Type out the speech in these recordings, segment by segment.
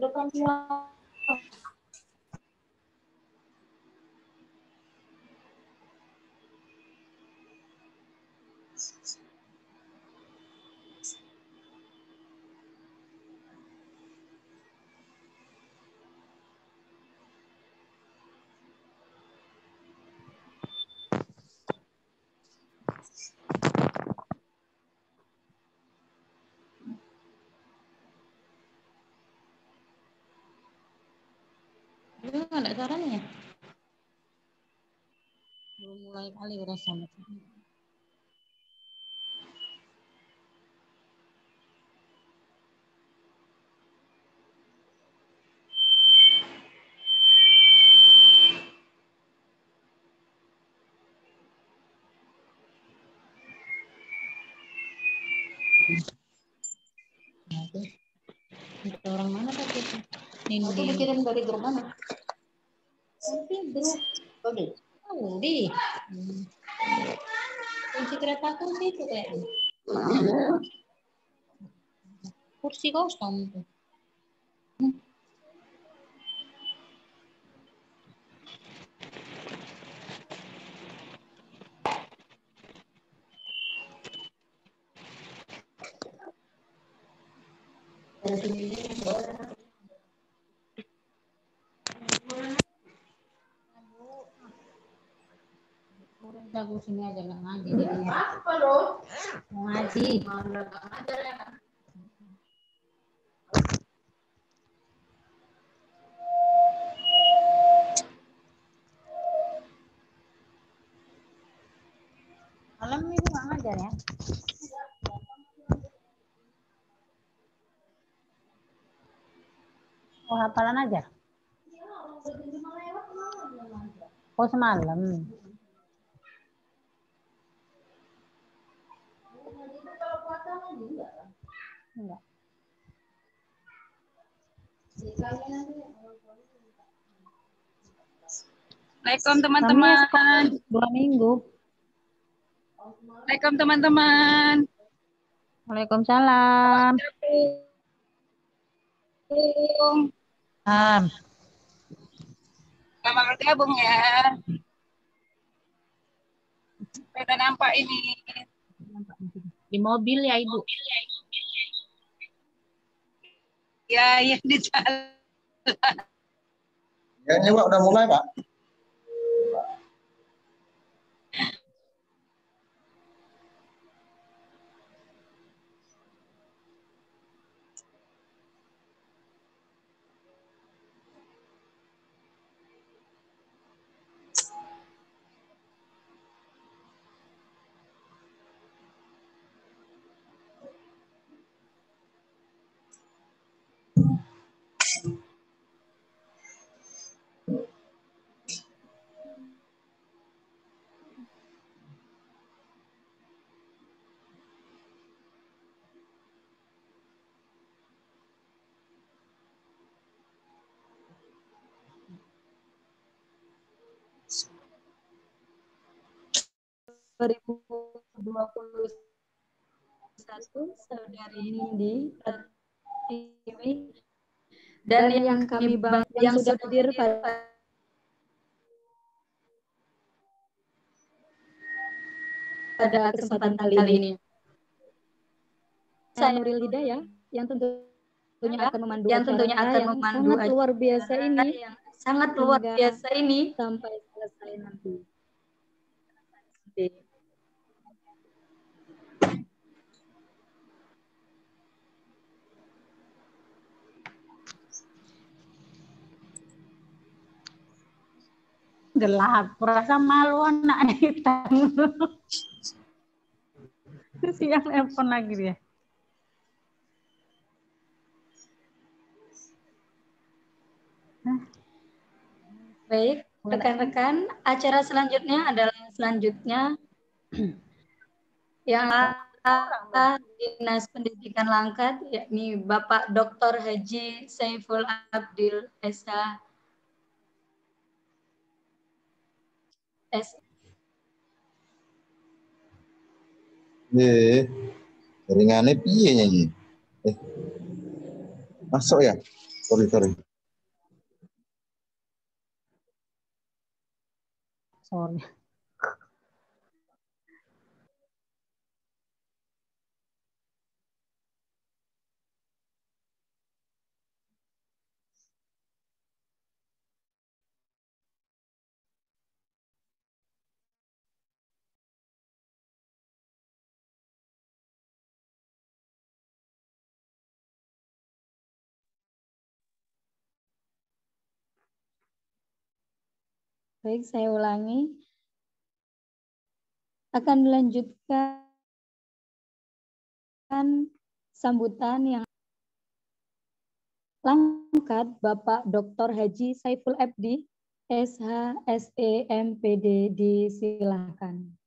Depan Itu nggak ada caranya. Belum mulai kali rasanya. Orang mana tadi itu? Itu dikirim dari grup mana? Nanti grup. Oke. Oh, di. Kunci keretaku sih itu kayaknya. Kursi kosong tuh. Aku sini aja nggak ngaji jadinya. Apa lo? Mau ngaji. Malam minggu nggak ngajar ya? Oh, hafalan aja? Oh, semalam. Enggak. Assalamualaikum teman-teman. Kami 2 minggu. Assalamualaikum teman-teman. Waalaikumsalam. Selamat bergabung ya. Sepeda nampak ini. Di mobil ya Ibu. Ya, di jalan. Ya, ini Pak udah mulai, Pak. Saudari Nindi Pratiwi dan yang kami yang sudah hadir pada kesempatan kali ini. Saya Nuril Hidayah yang tentunya akan memandu acara yang sangat luar biasa ini, sampai selesai nanti. Gelap, rasa malu anak hitam. Siang telepon lagi dia. Baik, rekan-rekan, acara selanjutnya adalah yang Dinas Pendidikan Langkat, yakni Bapak Dr. Haji Saiful Abdil SH. Jaringannya piye iki? Masuk ya? Sorry. Sorry. Baik, saya ulangi. Akan dilanjutkan sambutan yang Langkat Bapak Dr. Haji Saiful Abdi, SH, SE, MPD, disilakan.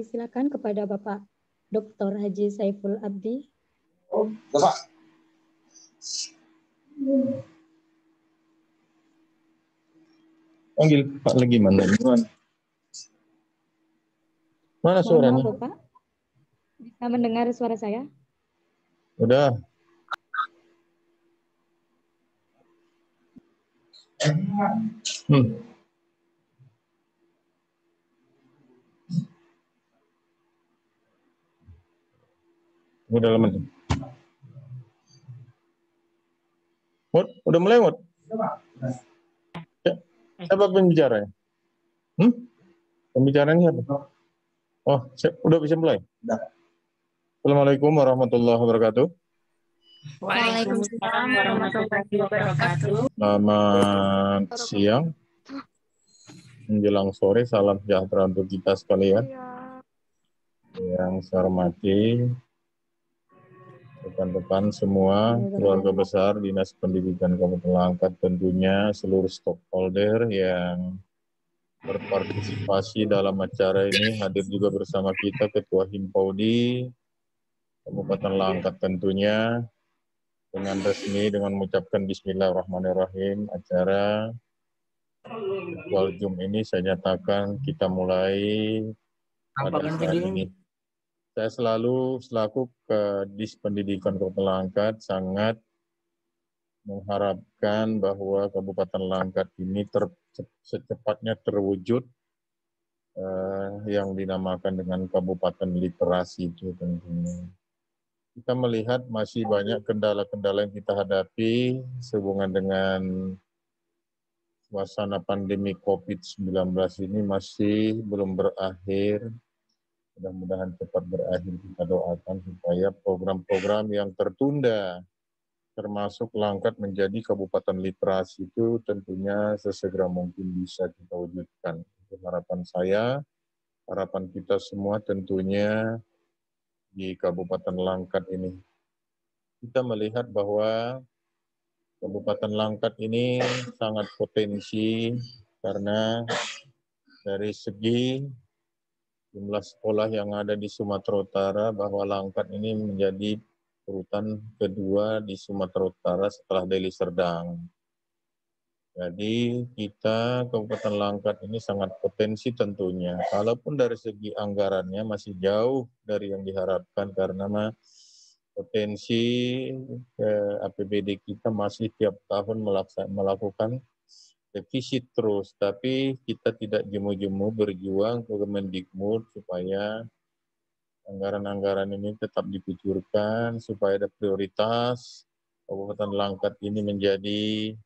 Disilakan kepada Bapak Dr. Haji Saiful Abdi. Bapak. Panggil Pak lagi mana? Mana Mohon suaranya? maaf, Bapak. Bisa mendengar suara saya? Udah. Udah lama. Udah mulai, Mut? Siapa pembicaranya? Pembicaranya siapa? Oh, udah bisa mulai? Udah. Assalamualaikum warahmatullahi wabarakatuh. Waalaikumsalam warahmatullahi wabarakatuh. Selamat siang, menjelang sore, salam sejahtera untuk kita sekalian. Yang saya hormati rekan-rekan semua, keluarga besar Dinas Pendidikan Kabupaten Langkat, tentunya seluruh stakeholder yang berpartisipasi dalam acara ini. Hadir juga bersama kita Ketua Himpaudi Kabupaten Langkat, tentunya dengan resmi dengan mengucapkan Bismillahirrahmanirrahim, acara virtual Zoom ini saya nyatakan kita mulai pada saat ini. Saya selalu selaku Kadis Pendidikan Kabupaten Langkat sangat mengharapkan bahwa Kabupaten Langkat ini secepatnya terwujud yang dinamakan dengan Kabupaten Literasi itu tentunya. Kita melihat masih banyak kendala-kendala yang kita hadapi sehubungan dengan suasana pandemi COVID-19 ini masih belum berakhir. Mudah-mudahan cepat berakhir. Kita doakan supaya program-program yang tertunda, termasuk Langkat menjadi Kabupaten Literasi itu tentunya sesegera mungkin bisa kita wujudkan. Itu harapan saya, harapan kita semua tentunya di Kabupaten Langkat ini. Kita melihat bahwa Kabupaten Langkat ini sangat potensi karena dari segi jumlah sekolah yang ada di Sumatera Utara, bahwa Langkat ini menjadi urutan kedua di Sumatera Utara setelah Deli Serdang. Jadi kita Kabupaten Langkat ini sangat potensi tentunya. Walaupun dari segi anggarannya masih jauh dari yang diharapkan karena potensi APBD kita masih tiap tahun melakukan defisit terus, tapi kita tidak jemu-jemu berjuang ke Kemendikbud supaya anggaran-anggaran ini tetap dikucurkan, supaya ada prioritas Kabupaten Langkat ini menjadi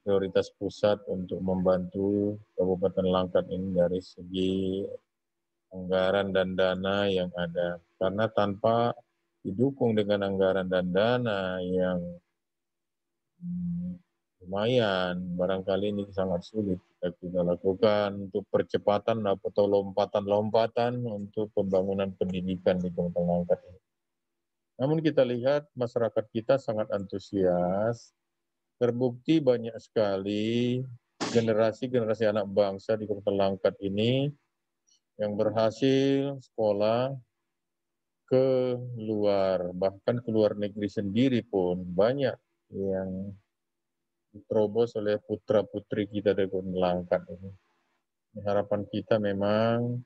prioritas pusat untuk membantu Kabupaten Langkat ini dari segi anggaran dan dana yang ada. Karena tanpa didukung dengan anggaran dan dana yang lumayan, barangkali ini sangat sulit kita lakukan untuk percepatan atau lompatan-lompatan untuk pembangunan pendidikan di Kabupaten Langkat ini. Namun kita lihat masyarakat kita sangat antusias, terbukti banyak sekali generasi-generasi anak bangsa di Kabupaten Langkat ini yang berhasil sekolah ke luar, bahkan ke luar negeri sendiri pun banyak yang diterobos oleh putra-putri kita dari Kabupaten Langkat ini. Harapan kita memang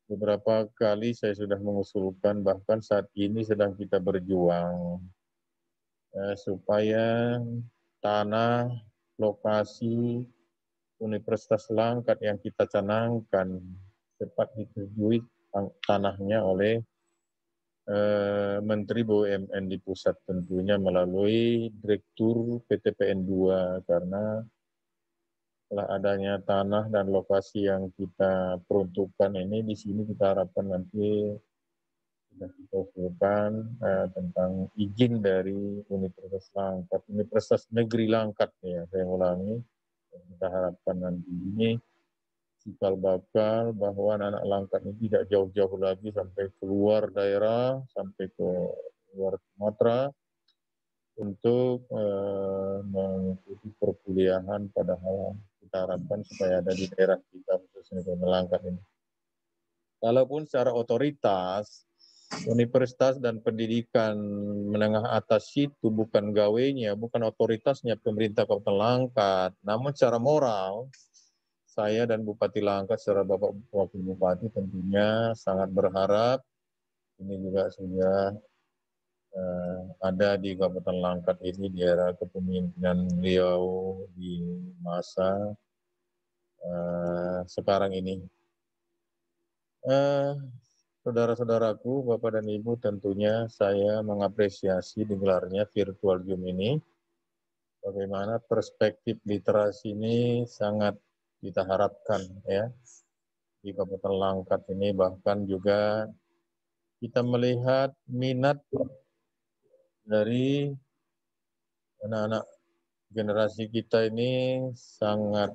beberapa kali saya sudah mengusulkan, bahkan saat ini sedang kita berjuang supaya tanah, lokasi Universitas Langkat yang kita canangkan cepat disetujui tanahnya oleh Menteri BUMN di pusat, tentunya melalui Direktur PTPN 2, karena setelah adanya tanah dan lokasi yang kita peruntukkan ini, di sini kita harapkan nanti sudah kita usulkan tentang izin dari Universitas Langkat, Universitas Negeri Langkat ya, saya ulangi. Kita harapkan nanti ini cikal bakal bahwa anak-anak Langkat ini tidak jauh-jauh lagi sampai keluar daerah, sampai ke luar Sumatera untuk mengikuti perkuliahan, padahal kita harapkan supaya ada di daerah kita khususnya di Langkat ini. Kalaupun secara otoritas, universitas dan pendidikan menengah atas itu bukan gawainya, bukan otoritasnya pemerintah Kabupaten Langkat. Namun secara moral, saya dan Bupati Langkat secara Bapak Wakil Bupati tentunya sangat berharap ini juga sudah ada di Kabupaten Langkat ini di era kepemimpinan beliau di masa sekarang ini. Saudara-saudaraku, Bapak dan Ibu, tentunya saya mengapresiasi digelarnya virtual Zoom ini. Bagaimana perspektif literasi ini sangat kita harapkan ya di Kabupaten Langkat ini, bahkan juga kita melihat minat dari anak-anak generasi kita ini sangat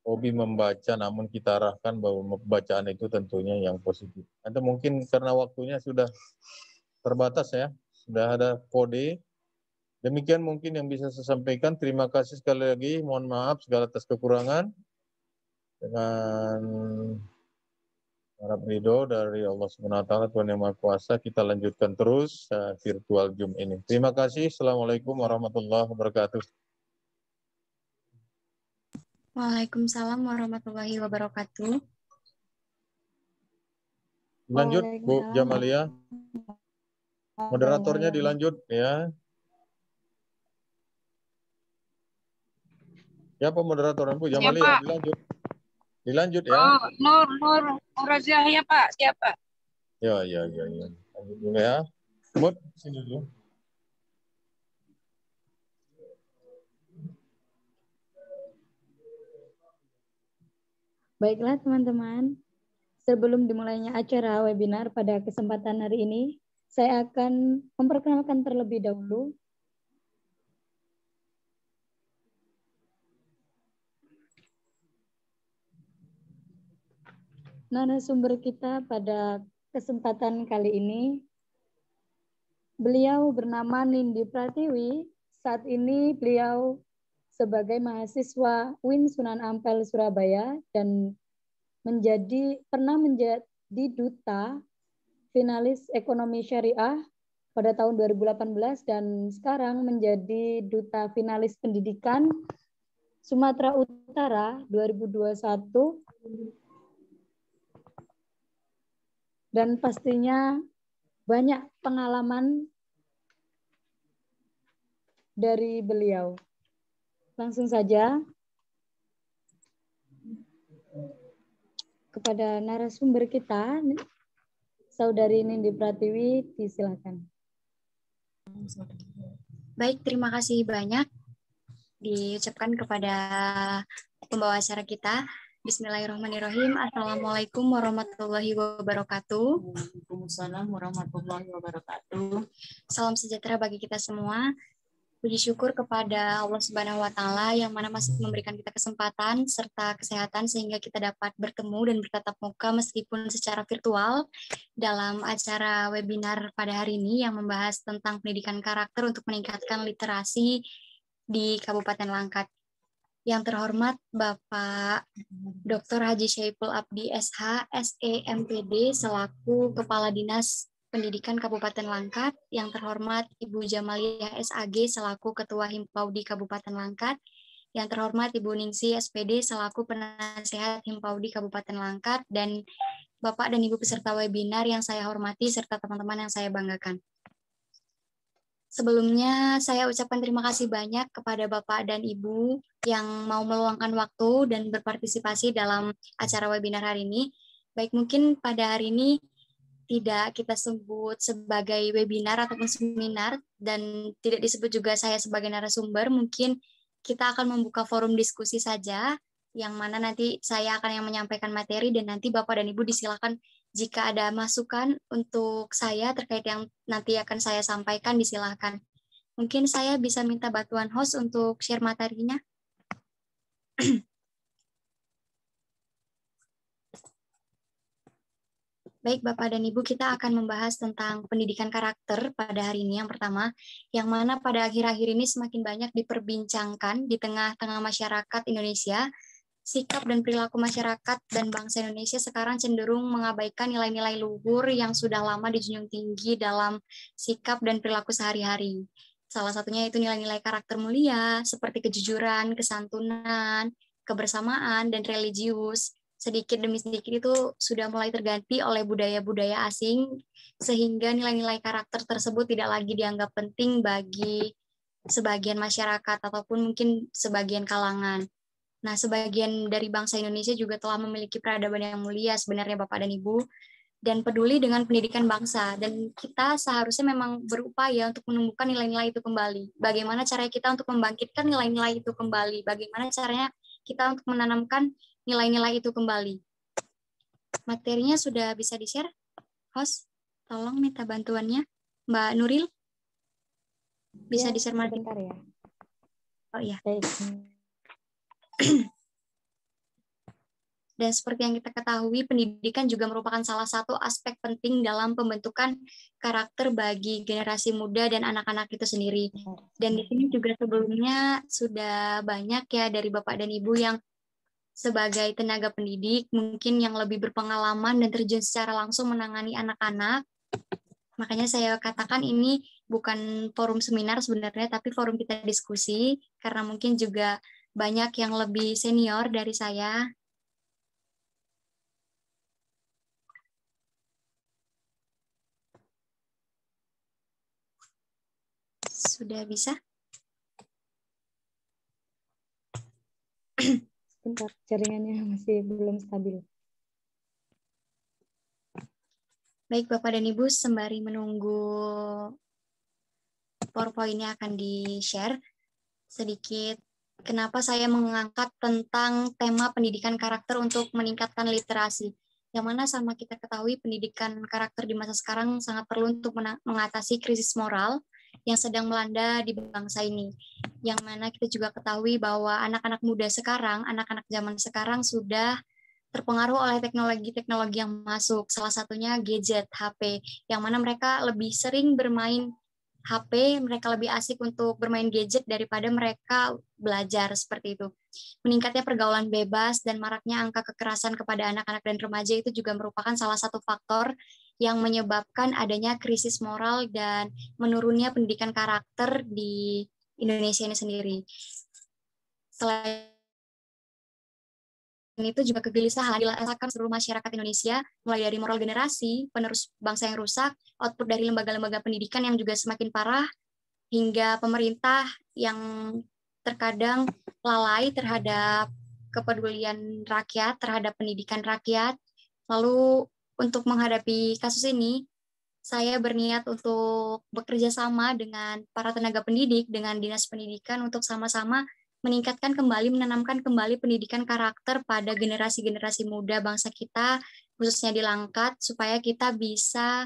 hobi membaca, namun kita arahkan bahwa bacaan itu tentunya yang positif. Atau mungkin karena waktunya sudah terbatas ya, sudah ada kode. Demikian mungkin yang bisa saya sampaikan. Terima kasih sekali lagi. Mohon maaf segala atas kekurangan. Dengan harap ridho dari Allah Subhanahu wa taala, Tuhan Yang Maha Kuasa, kita lanjutkan terus virtual Zoom ini. Terima kasih. Assalamualaikum warahmatullahi wabarakatuh. Waalaikumsalam warahmatullahi wabarakatuh. Lanjut Bu Jamalia. Moderatornya dilanjut ya. Siapa moderatornya Bu Jamalia? Dilanjut. Dilanjut ya. Oh, Nur Raziah ya Pak, siapa? Ya. Lanjut dulu ya. Mut, sini dulu. Baiklah teman-teman, sebelum dimulainya acara webinar pada kesempatan hari ini, saya akan memperkenalkan terlebih dahulu narasumber kita pada kesempatan kali ini. Beliau bernama Nindi Pratiwi. Saat ini beliau sebagai mahasiswa UIN Sunan Ampel Surabaya dan pernah menjadi duta finalis ekonomi syariah pada tahun 2018 dan sekarang menjadi duta finalis pendidikan Sumatera Utara 2021. Dan pastinya banyak pengalaman dari beliau. Langsung saja kepada narasumber kita, Saudari Nindi Pratiwi, disilakan. Baik, terima kasih banyak diucapkan kepada pembawa acara kita. Bismillahirrahmanirrahim. Assalamualaikum warahmatullahi wabarakatuh. Waalaikumsalam warahmatullahi wabarakatuh. Salam sejahtera bagi kita semua. Puji syukur kepada Allah Subhanahu wa taala yang mana masih memberikan kita kesempatan serta kesehatan sehingga kita dapat bertemu dan bertatap muka meskipun secara virtual dalam acara webinar pada hari ini yang membahas tentang pendidikan karakter untuk meningkatkan literasi di Kabupaten Langkat. Yang terhormat Bapak Dr. Haji Syaiful Abdi SH, SE, MPD selaku Kepala Dinas Pendidikan Kabupaten Langkat, yang terhormat Ibu Jamaliah SAG selaku Ketua Himpaudi Kabupaten Langkat, yang terhormat Ibu Ningsi SPD selaku Penasehat Himpaudi Kabupaten Langkat, dan Bapak dan Ibu peserta webinar yang saya hormati serta teman-teman yang saya banggakan. Sebelumnya saya ucapkan terima kasih banyak kepada Bapak dan Ibu yang mau meluangkan waktu dan berpartisipasi dalam acara webinar hari ini. Baik, mungkin pada hari ini tidak kita sebut sebagai webinar ataupun seminar dan tidak disebut juga saya sebagai narasumber, mungkin kita akan membuka forum diskusi saja yang mana nanti saya akan yang menyampaikan materi dan nanti Bapak dan Ibu disilakan jika ada masukan untuk saya terkait yang nanti akan saya sampaikan disilakan. Mungkin saya bisa minta bantuan host untuk share materinya. Baik, Bapak dan Ibu, kita akan membahas tentang pendidikan karakter pada hari ini yang pertama, yang mana pada akhir-akhir ini semakin banyak diperbincangkan di tengah-tengah masyarakat Indonesia, sikap dan perilaku masyarakat dan bangsa Indonesia sekarang cenderung mengabaikan nilai-nilai luhur yang sudah lama dijunjung tinggi dalam sikap dan perilaku sehari-hari. Salah satunya itu nilai-nilai karakter mulia, seperti kejujuran, kesantunan, kebersamaan, dan religius. Sedikit demi sedikit itu sudah mulai terganti oleh budaya-budaya asing, sehingga nilai-nilai karakter tersebut tidak lagi dianggap penting bagi sebagian masyarakat ataupun mungkin sebagian kalangan. Nah, sebagian dari bangsa Indonesia juga telah memiliki peradaban yang mulia sebenarnya Bapak dan Ibu, dan peduli dengan pendidikan bangsa. Dan kita seharusnya memang berupaya untuk menumbuhkan nilai-nilai itu kembali. Bagaimana caranya kita untuk membangkitkan nilai-nilai itu kembali? Bagaimana caranya kita untuk menanamkan nilai-nilai itu kembali? Materinya sudah bisa di-share? Host, tolong minta bantuannya. Mbak Nuril, bisa Ya, di-share materi? sebentar ya. Oh iya. Baik. Dan seperti yang kita ketahui, pendidikan juga merupakan salah satu aspek penting dalam pembentukan karakter bagi generasi muda dan anak-anak itu sendiri. Dan di sini juga sebelumnya sudah banyak ya dari Bapak dan Ibu yang sebagai tenaga pendidik, mungkin yang lebih berpengalaman dan terjun secara langsung menangani anak-anak. Makanya saya katakan ini bukan forum seminar sebenarnya, tapi forum kita diskusi, karena mungkin juga banyak yang lebih senior dari saya. Sudah bisa? Sebentar, jaringannya masih belum stabil. Baik, Bapak dan Ibu, sembari menunggu PowerPoint-nya akan di-share, sedikit kenapa saya mengangkat tentang tema pendidikan karakter untuk meningkatkan literasi. Yang mana sama kita ketahui pendidikan karakter di masa sekarang sangat perlu untuk mengatasi krisis moral yang sedang melanda di bangsa ini. Yang mana kita juga ketahui bahwa anak-anak muda sekarang, anak-anak zaman sekarang sudah terpengaruh oleh teknologi-teknologi yang masuk. Salah satunya gadget, HP, yang mana mereka lebih sering bermain HP, mereka lebih asik untuk bermain gadget daripada mereka belajar seperti itu. Meningkatnya pergaulan bebas dan maraknya angka kekerasan kepada anak-anak dan remaja itu juga merupakan salah satu faktor yang menyebabkan adanya krisis moral dan menurunnya pendidikan karakter di Indonesia ini sendiri. Selain itu juga kegelisahan dirasakan seluruh masyarakat Indonesia, mulai dari moral generasi, penerus bangsa yang rusak, output dari lembaga-lembaga pendidikan yang juga semakin parah, hingga pemerintah yang terkadang lalai terhadap kepedulian rakyat, terhadap pendidikan rakyat. Lalu untuk menghadapi kasus ini, saya berniat untuk bekerja sama dengan para tenaga pendidik, dengan Dinas Pendidikan untuk sama-sama meningkatkan kembali, menanamkan kembali pendidikan karakter pada generasi-generasi muda bangsa kita, khususnya di Langkat, supaya kita bisa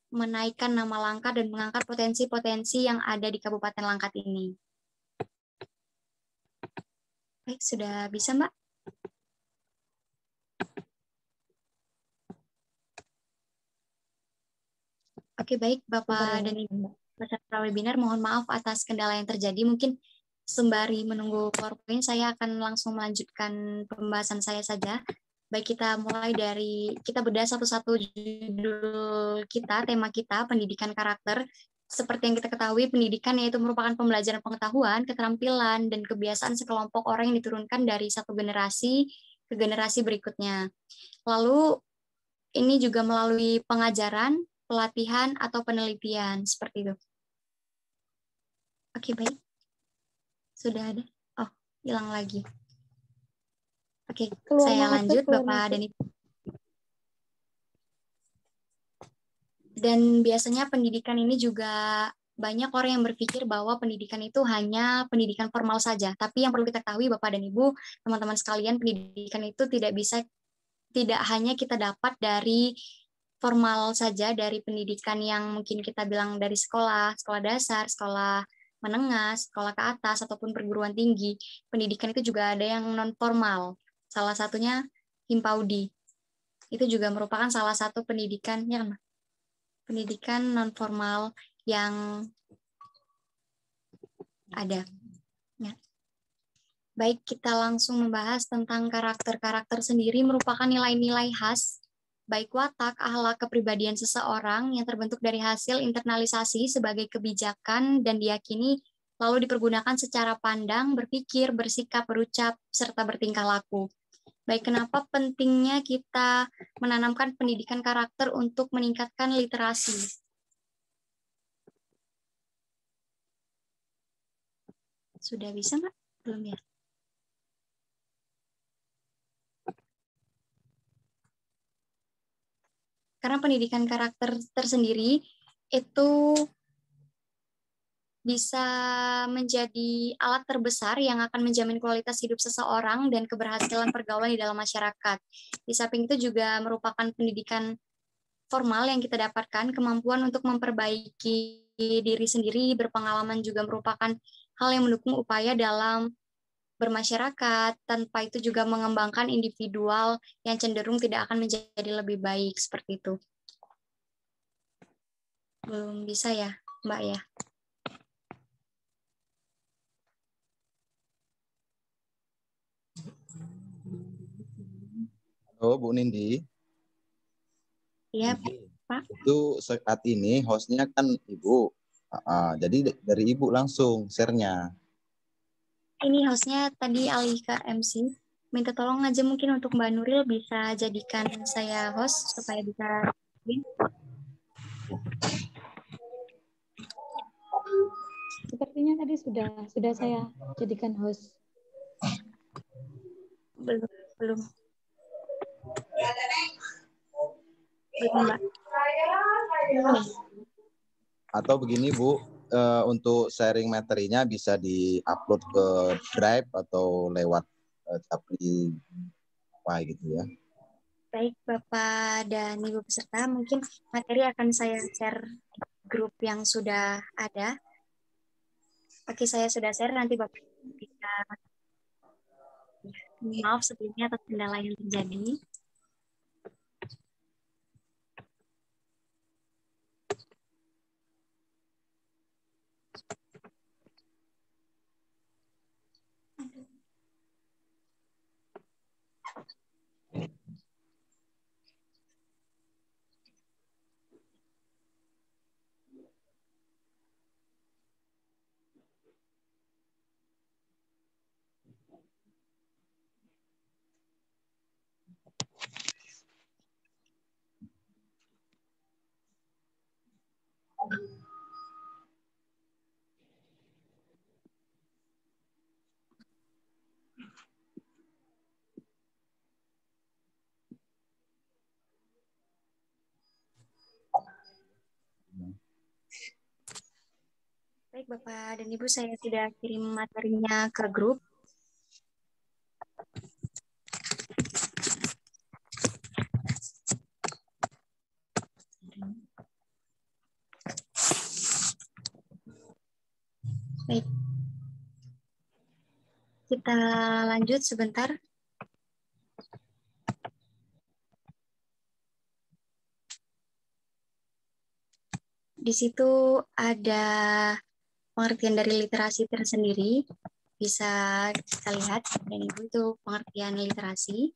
menaikkan nama Langkat dan mengangkat potensi-potensi yang ada di Kabupaten Langkat ini. Baik, sudah bisa, Mbak? Oke, baik, Bapak dan Ibu peserta webinar, mohon maaf atas kendala yang terjadi. Mungkin sembari menunggu PowerPoint, saya akan langsung melanjutkan pembahasan saya saja. Baik, kita mulai dari, kita bedah satu-satu judul kita, tema kita, pendidikan karakter. Seperti yang kita ketahui, pendidikan yaitu merupakan pembelajaran pengetahuan, keterampilan, dan kebiasaan sekelompok orang yang diturunkan dari satu generasi ke generasi berikutnya. Lalu, ini juga melalui pengajaran, pelatihan, atau penelitian, seperti itu. Oke, baik. Sudah ada? Oh, hilang lagi. Oke, saya lanjut, Bapak dan Ibu. Dan biasanya pendidikan ini juga banyak orang yang berpikir bahwa pendidikan itu hanya pendidikan formal saja. Tapi yang perlu kita ketahui, Bapak dan Ibu, teman-teman sekalian, pendidikan itu tidak hanya kita dapat dari formal saja, dari pendidikan yang mungkin kita bilang dari sekolah dasar, sekolah menengah, sekolah ke atas, ataupun perguruan tinggi. Pendidikan itu juga ada yang non-formal. Salah satunya Himpaudi. Itu juga merupakan salah satu pendidikan yang pendidikan non-formal yang ada. Ya. Baik, kita langsung membahas tentang karakter-karakter sendiri merupakan nilai-nilai khas, baik watak, akhlak, kepribadian seseorang yang terbentuk dari hasil internalisasi sebagai kebijakan dan diyakini lalu dipergunakan secara pandang, berpikir, bersikap, berucap, serta bertingkah laku. Baik, kenapa pentingnya kita menanamkan pendidikan karakter untuk meningkatkan literasi? Sudah bisa, Mbak? Belum ya? Karena pendidikan karakter tersendiri itu bisa menjadi alat terbesar yang akan menjamin kualitas hidup seseorang dan keberhasilan pergaulan di dalam masyarakat. Di samping itu juga merupakan pendidikan formal yang kita dapatkan, kemampuan untuk memperbaiki diri sendiri, berpengalaman juga merupakan hal yang mendukung upaya dalam bermasyarakat, tanpa itu juga mengembangkan individual yang cenderung tidak akan menjadi lebih baik, seperti itu. Belum bisa ya, Mbak ya? Halo Bu Nindi. Iya, Nindi. Pak. Itu saat ini hostnya kan Ibu. Jadi dari Ibu langsung share-nya. Ini hostnya tadi alih ke MC. Minta tolong aja mungkin untuk Mbak Nuril bisa jadikan saya host supaya bisa. Sepertinya tadi sudah saya jadikan host. Belum. Belum, Mbak. Atau begini Bu, untuk sharing materinya bisa di-upload ke Drive atau lewat aplikasi apa gitu ya. Baik, Bapak dan Ibu peserta, mungkin materi akan saya share grup yang sudah ada. Oke, saya sudah share, nanti Bapak bisa. Maaf sebelumnya atas kendala yang terjadi. Baik, Bapak dan Ibu, saya sudah kirim materinya ke grup. Baik. Kita lanjut sebentar. Di situ ada pengertian dari literasi tersendiri. Bisa kita lihat, dan itu pengertian literasi.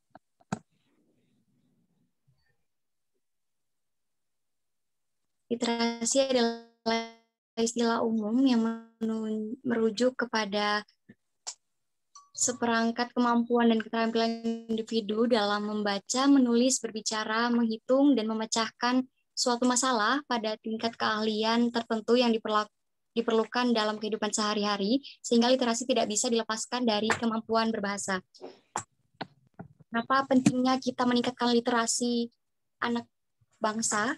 Literasi adalah istilah umum yang merujuk kepada seperangkat kemampuan dan keterampilan individu dalam membaca, menulis, berbicara, menghitung, dan memecahkan suatu masalah pada tingkat keahlian tertentu yang diperlukan dalam kehidupan sehari-hari, sehingga literasi tidak bisa dilepaskan dari kemampuan berbahasa. Kenapa pentingnya kita meningkatkan literasi anak bangsa?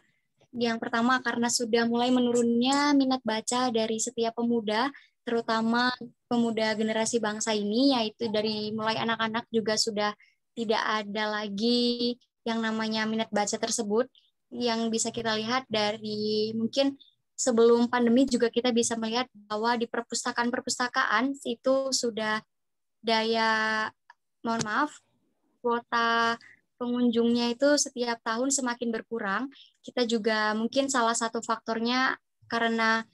Yang pertama, karena sudah mulai menurunnya minat baca dari setiap pemuda, terutama pemuda generasi bangsa ini, yaitu dari mulai anak-anak juga sudah tidak ada lagi yang namanya minat baca tersebut, yang bisa kita lihat dari mungkin sebelum pandemi juga kita bisa melihat bahwa di perpustakaan-perpustakaan itu sudah kuota pengunjungnya itu setiap tahun semakin berkurang. Kita juga mungkin salah satu faktornya karena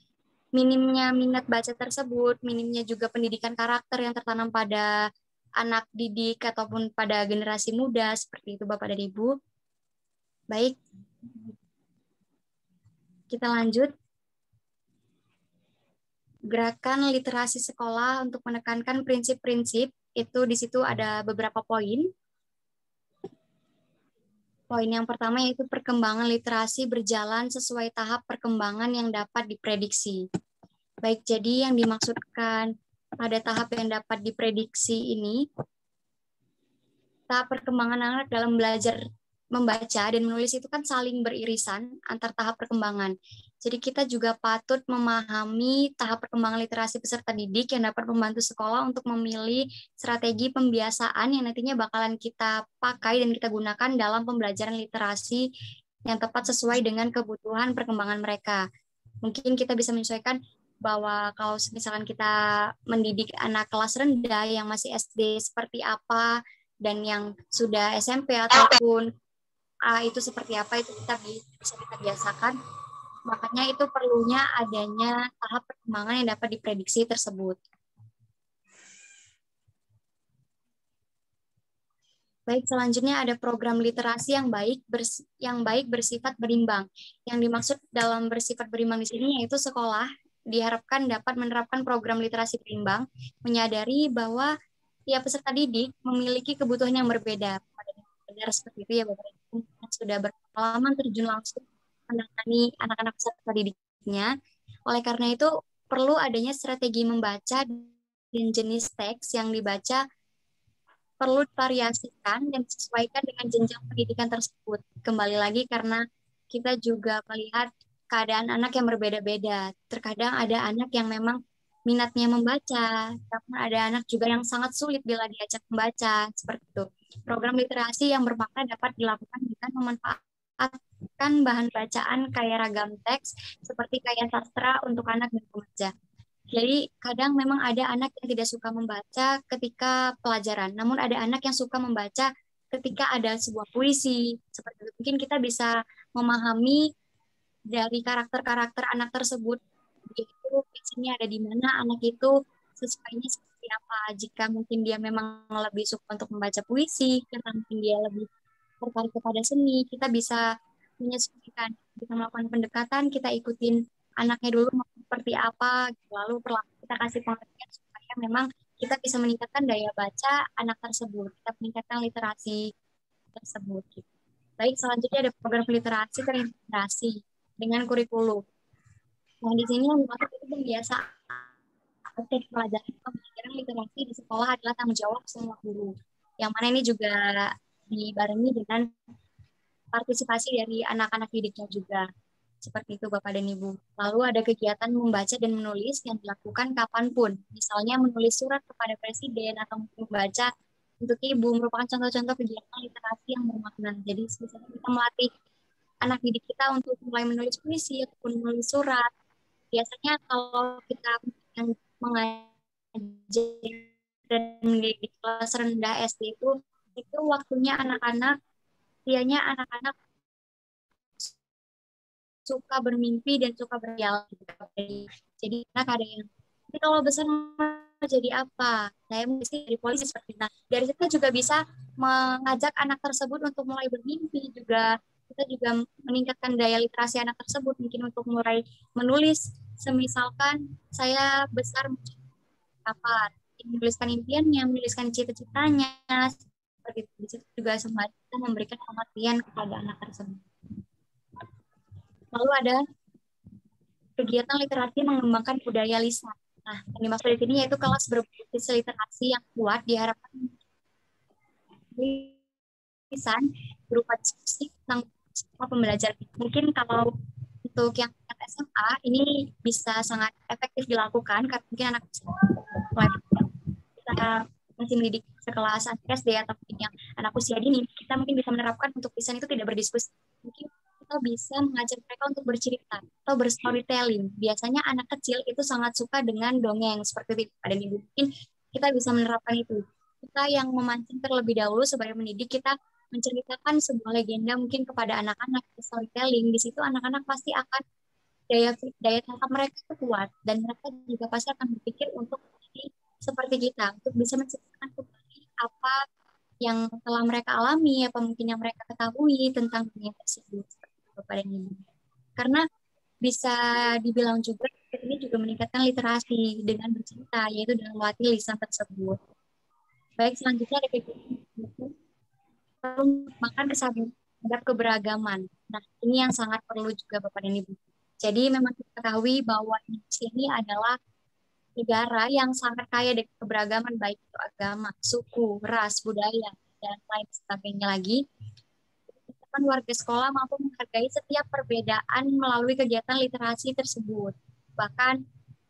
minimnya minat baca tersebut, minimnya juga pendidikan karakter yang tertanam pada anak didik ataupun pada generasi muda, seperti itu Bapak dan Ibu. Baik, kita lanjut. Gerakan literasi sekolah untuk menekankan prinsip-prinsip, itu di situ ada beberapa poin. Poin yang pertama yaitu perkembangan literasi berjalan sesuai tahap perkembangan yang dapat diprediksi. Baik, jadi yang dimaksudkan pada tahap yang dapat diprediksi ini, tahap perkembangan anak dalam belajar membaca dan menulis itu kan saling beririsan antar tahap perkembangan. Jadi kita juga patut memahami tahap perkembangan literasi peserta didik yang dapat membantu sekolah untuk memilih strategi pembiasaan yang nantinya bakalan kita pakai dan kita gunakan dalam pembelajaran literasi yang tepat sesuai dengan kebutuhan perkembangan mereka. Mungkin kita bisa menyesuaikan bahwa kalau misalkan kita mendidik anak kelas rendah yang masih SD seperti apa, dan yang sudah SMP ataupun itu seperti apa, itu kita bisa kita biasakan. Makanya itu perlunya adanya tahap perkembangan yang dapat diprediksi tersebut. Baik, selanjutnya ada program literasi yang baik bersifat berimbang. Yang dimaksud dalam bersifat berimbang di sini yaitu sekolah diharapkan dapat menerapkan program literasi berimbang, menyadari bahwa tiap peserta didik memiliki kebutuhan yang berbeda. Benar seperti itu ya Bapak Ibu, yang sudah berpengalaman terjun langsung menangani anak-anak peserta didiknya. Oleh karena itu, perlu adanya strategi membaca dan jenis teks yang dibaca perlu divariasikan dan disesuaikan dengan jenjang pendidikan tersebut. Kembali lagi karena kita juga melihat keadaan anak yang berbeda-beda. Terkadang ada anak yang memang minatnya membaca, namun ada anak juga yang sangat sulit bila diajak membaca, seperti itu. Program literasi yang bermakna dapat dilakukan dengan memanfaatkan bahan bacaan kaya ragam teks, seperti kaya sastra untuk anak dan remaja. Jadi kadang memang ada anak yang tidak suka membaca ketika pelajaran, namun ada anak yang suka membaca ketika ada sebuah puisi, seperti itu. Mungkin kita bisa memahami dari karakter-karakter anak tersebut, yaitu di sini ada di mana anak itu sesuainya seperti apa. Jika mungkin dia memang lebih suka untuk membaca puisi, karena mungkin dia lebih tertarik kepada seni, kita bisa menyesuaikan, kita melakukan pendekatan, kita ikutin anaknya dulu mau seperti apa, lalu kita kasih pengertian supaya memang kita bisa meningkatkan daya baca anak tersebut, kita meningkatkan literasi tersebut. Baik, selanjutnya ada program literasi terintegrasi dengan kurikulum. Nah, di sini yang dimaksud itu pembiasaan aktif pelajaran literasi di sekolah adalah tanggung jawab semua guru. Yang mana ini juga dibarengi dengan partisipasi dari anak-anak didiknya juga. Seperti itu Bapak dan Ibu. Lalu ada kegiatan membaca dan menulis yang dilakukan kapanpun. Misalnya menulis surat kepada presiden atau membaca untuk ibu merupakan contoh-contoh kegiatan literasi yang bermakna. Jadi misalnya kita melatih anak didik kita untuk mulai menulis puisi ataupun menulis surat. Biasanya kalau kita yang mengajar dan mendidik kelas rendah SD itu waktunya anak-anak suka bermimpi dan suka berkhayal. Jadi anak ada yang, tapi kalau besar mau jadi apa? Saya mesti jadi polisi seperti itu. Nah, dari situ juga bisa mengajak anak tersebut untuk mulai bermimpi juga. Kita juga meningkatkan daya literasi anak tersebut mungkin untuk mulai menulis. Semisalkan saya besar apa? Menuliskan impiannya, menuliskan cita-citanya. Seperti itu juga sembari kita memberikan pengertian kepada anak tersebut. Lalu ada kegiatan literasi mengembangkan budaya lisan. Nah, yang dimaksud di sini yaitu kelas berbasis literasi yang kuat diharapkan lisan berupa diskusi tentang pembelajaran. Mungkin kalau untuk yang SMA ini bisa sangat efektif dilakukan karena mungkin anak kita masih mendidik sekelas SD atau yang anak usia dini, kita mungkin bisa menerapkan untuk lisan itu tidak berdiskusi. Mungkin kita bisa mengajak mereka untuk bercerita atau berstorytelling. Biasanya anak kecil itu sangat suka dengan dongeng seperti itu. Pada ibu mungkin kita bisa menerapkan itu. Kita yang memancing terlebih dahulu sebagai mendidik, kita menceritakan sebuah legenda mungkin kepada anak-anak, storytelling. Di situ anak-anak pasti akan daya tangkap mereka itu kuat, dan mereka juga pasti akan berpikir untuk menjadi seperti kita, untuk bisa menceritakan kembali apa yang telah mereka alami, apa mungkin yang mereka ketahui tentang dunia tersebut kepada ini. Karena bisa dibilang juga ini juga meningkatkan literasi dengan bercerita, yaitu dengan melatih lisan tersebut. Baik, selanjutnya ada kegiatan makan kesadaran terhadap keberagaman. Nah, ini yang sangat perlu juga Bapak dan Ibu. Jadi memang kita ketahui bahwa Indonesia ini adalah negara yang sangat kaya dengan keberagaman, baik itu agama, suku, ras, budaya, dan lain sebagainya lagi. Teman warga sekolah mampu menghargai setiap perbedaan melalui kegiatan literasi tersebut. Bahkan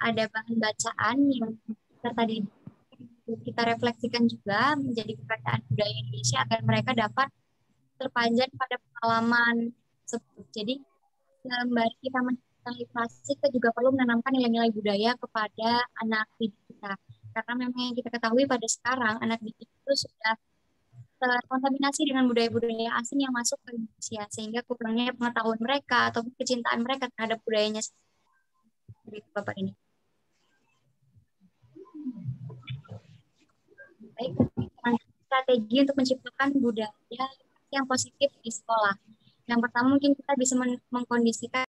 ada bahan bacaan yang tadi kita refleksikan juga menjadi keberadaan budaya Indonesia agar mereka dapat terpanjang pada pengalaman tersebut. Jadi sembari kita menceritakan literasi, kita juga perlu menanamkan nilai-nilai budaya kepada anak didik kita. Karena memang yang kita ketahui pada sekarang anak didik itu sudah terkontaminasi dengan budaya-budaya asing yang masuk ke Indonesia, sehingga kurangnya pengetahuan mereka atau kecintaan mereka terhadap budayanya sendiri. Bapak ini. Baik, strategi untuk menciptakan budaya yang positif di sekolah. Yang pertama mungkin kita bisa mengkondisikan